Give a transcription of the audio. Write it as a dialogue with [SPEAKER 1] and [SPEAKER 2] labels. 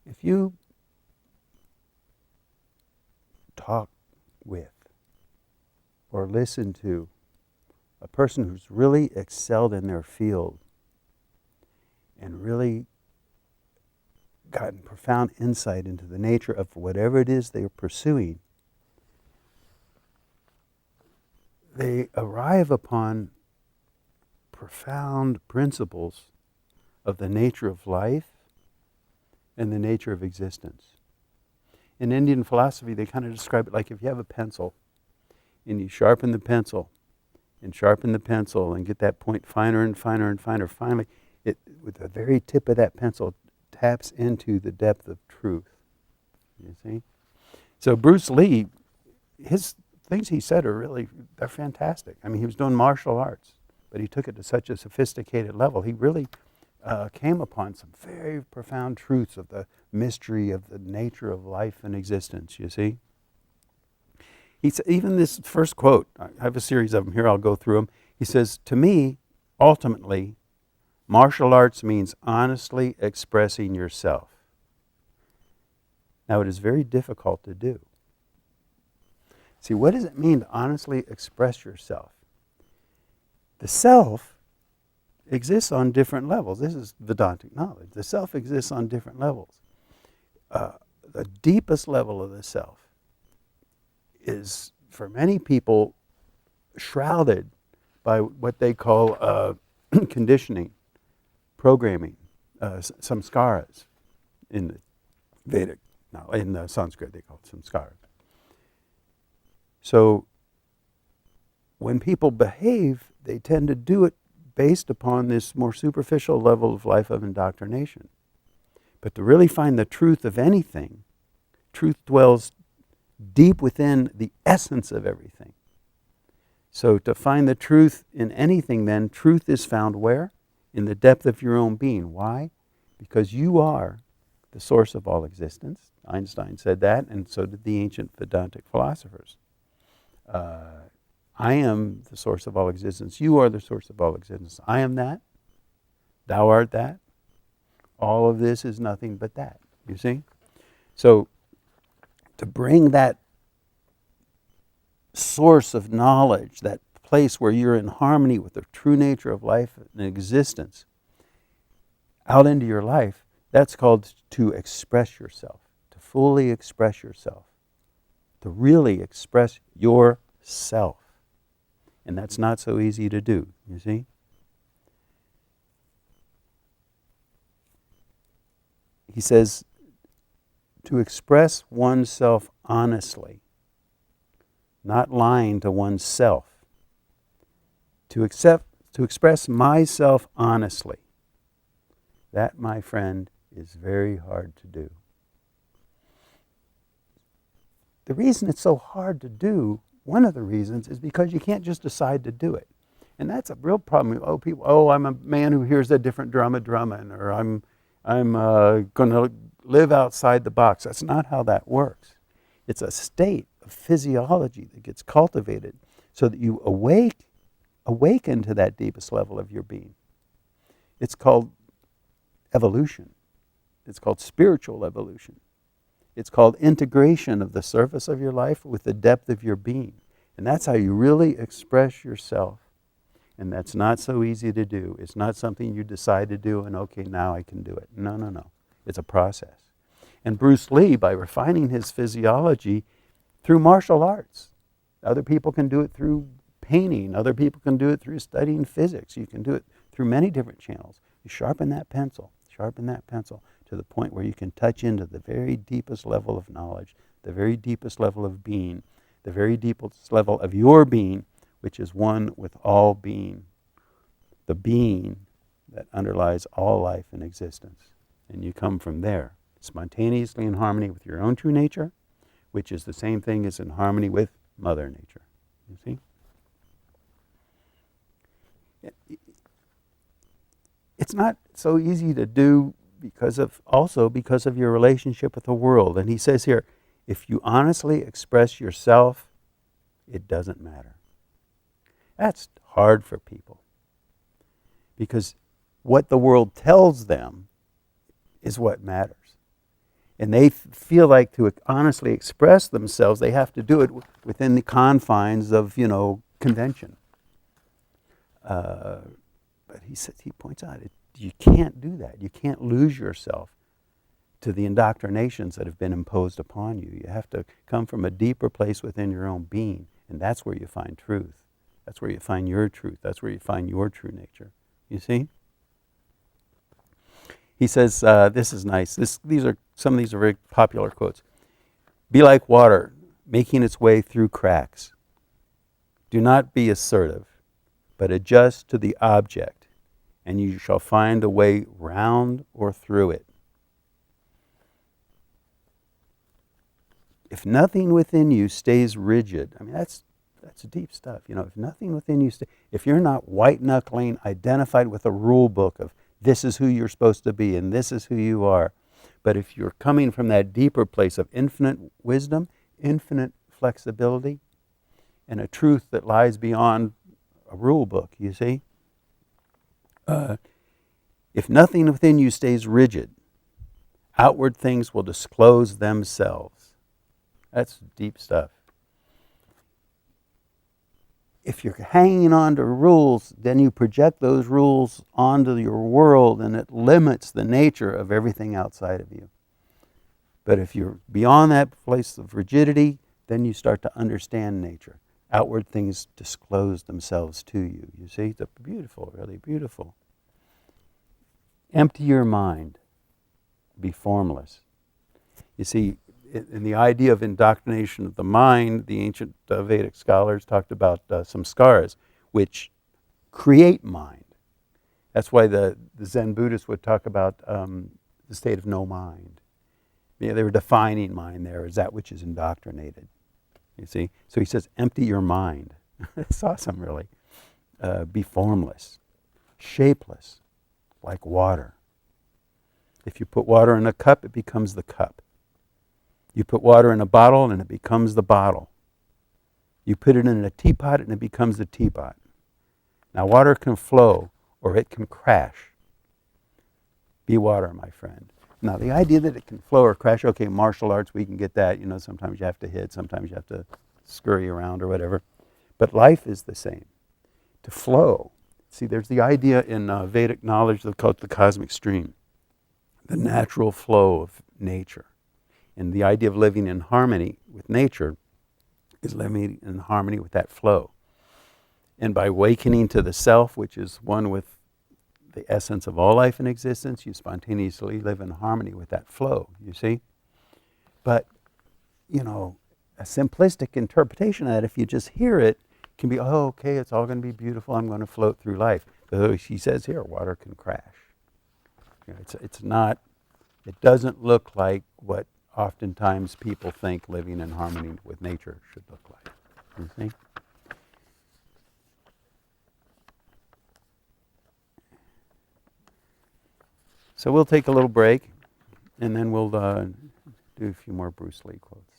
[SPEAKER 1] If you talk with or listen to a person who's really excelled in their field and really gotten profound insight into the nature of whatever it is they're pursuing, they arrive upon profound principles of the nature of life and the nature of existence. In Indian philosophy, they kind of describe it like if you have a pencil and you sharpen the pencil and sharpen the pencil and get that point finer and finer and finer, finally, it, with the very tip of that pencil, taps into the depth of truth. You see? So Bruce Lee, his things he said they're fantastic. I mean, he was doing martial arts, but he took it to such a sophisticated level. He really came upon some very profound truths of the mystery of the nature of life and existence, you see? Even this first quote, I have a series of them here, I'll go through them. He says, "To me, ultimately, martial arts means honestly expressing yourself." Now, it is very difficult to do. See, what does it mean to honestly express yourself? The self exists on different levels. This is Vedantic knowledge. The self exists on different levels. The deepest level of the self is, for many people, shrouded by what they call conditioning, programming, samskaras. In the Vedic, no, in the Sanskrit they call it samskaras. So when people behave, they tend to do it based upon this more superficial level of life of indoctrination. But to really find the truth of anything, truth dwells deep within the essence of everything. So to find the truth in anything, then, truth is found where? In the depth of your own being. Why? Because you are the source of all existence. Einstein said that, and so did the ancient Vedantic philosophers. I am the source of all existence. You are the source of all existence. I am that. Thou art that. All of this is nothing but that. You see? So to bring that source of knowledge, that place where you're in harmony with the true nature of life and existence, out into your life, that's called to express yourself, to fully express yourself, to really express yourself. And that's not so easy to do, you see? He says, to express oneself honestly, not lying to oneself. To express myself honestly. That, my friend, is very hard to do. The reason it's so hard to do, one of the reasons, is because you can't just decide to do it. And that's a real problem. I'm a man who hears a different drama drumming, or I'm going to live outside the box. That's not how that works. It's a state of physiology that gets cultivated so that you awaken to that deepest level of your being. It's called evolution. It's called spiritual evolution. It's called integration of the surface of your life with the depth of your being. And that's how you really express yourself. And that's not so easy to do. It's not something you decide to do and, okay, now I can do it. No. It's a process. And Bruce Lee, by refining his physiology through martial arts, other people can do it through painting. Other people can do it through studying physics. You can do it through many different channels. You sharpen that pencil to the point where you can touch into the very deepest level of knowledge, the very deepest level of being, the very deepest level of your being, which is one with all being, the being that underlies all life and existence. And you come from there, spontaneously in harmony with your own true nature, which is the same thing as in harmony with Mother Nature. You see? It's not so easy to do because of your relationship with the world. And he says here, if you honestly express yourself, it doesn't matter. That's hard for people. Because what the world tells them is what matters. And they feel like to honestly express themselves, they have to do it within the confines of, convention. But he points out, you can't do that. You can't lose yourself to the indoctrinations that have been imposed upon you. You have to come from a deeper place within your own being, and that's where you find truth. That's where you find your truth. That's where you find your true nature. You see? He says, this is nice. Some of these are very popular quotes. Be like water, making its way through cracks. Do not be assertive, but adjust to the object, and you shall find a way round or through it. If nothing within you stays rigid, that's deep stuff. If nothing within you if you're not white-knuckling, identified with a rule book of this is who you're supposed to be and this is who you are, but if you're coming from that deeper place of infinite wisdom, infinite flexibility, and a truth that lies beyond a rule book, you see? If nothing within you stays rigid, outward things will disclose themselves. That's deep stuff. If you're hanging on to rules, then you project those rules onto your world, and it limits the nature of everything outside of you. But if you're beyond that place of rigidity, then you start to understand nature. Outward things disclose themselves to you. You see, it's beautiful, really beautiful. Empty your mind. Be formless. You see, in the idea of indoctrination of the mind, the ancient Vedic scholars talked about Samskaras, which create mind. That's why the Zen Buddhists would talk about the state of no mind. They were defining mind there as that which is indoctrinated. You see? So he says, empty your mind. It's awesome, really. Be formless, shapeless, like water. If you put water in a cup, it becomes the cup. You put water in a bottle and it becomes the bottle. You put it in a teapot and it becomes the teapot. Now water can flow or it can crash. Be water, my friend. Now the idea that it can flow or crash, okay, martial arts, we can get that. Sometimes you have to hit, sometimes you have to scurry around or whatever. But life is the same. To flow. See, there's the idea in Vedic knowledge called the cosmic stream. The natural flow of nature. And the idea of living in harmony with nature is living in harmony with that flow. And by awakening to the self, which is one with the essence of all life in existence, you spontaneously live in harmony with that flow, you see? But, a simplistic interpretation of that, if you just hear it, can be, oh, okay, it's all going to be beautiful, I'm going to float through life. Though he says here, water can crash. It's not, it doesn't look like what oftentimes people think living in harmony with nature should look like. You see? So we'll take a little break, and then we'll do a few more Bruce Lee quotes.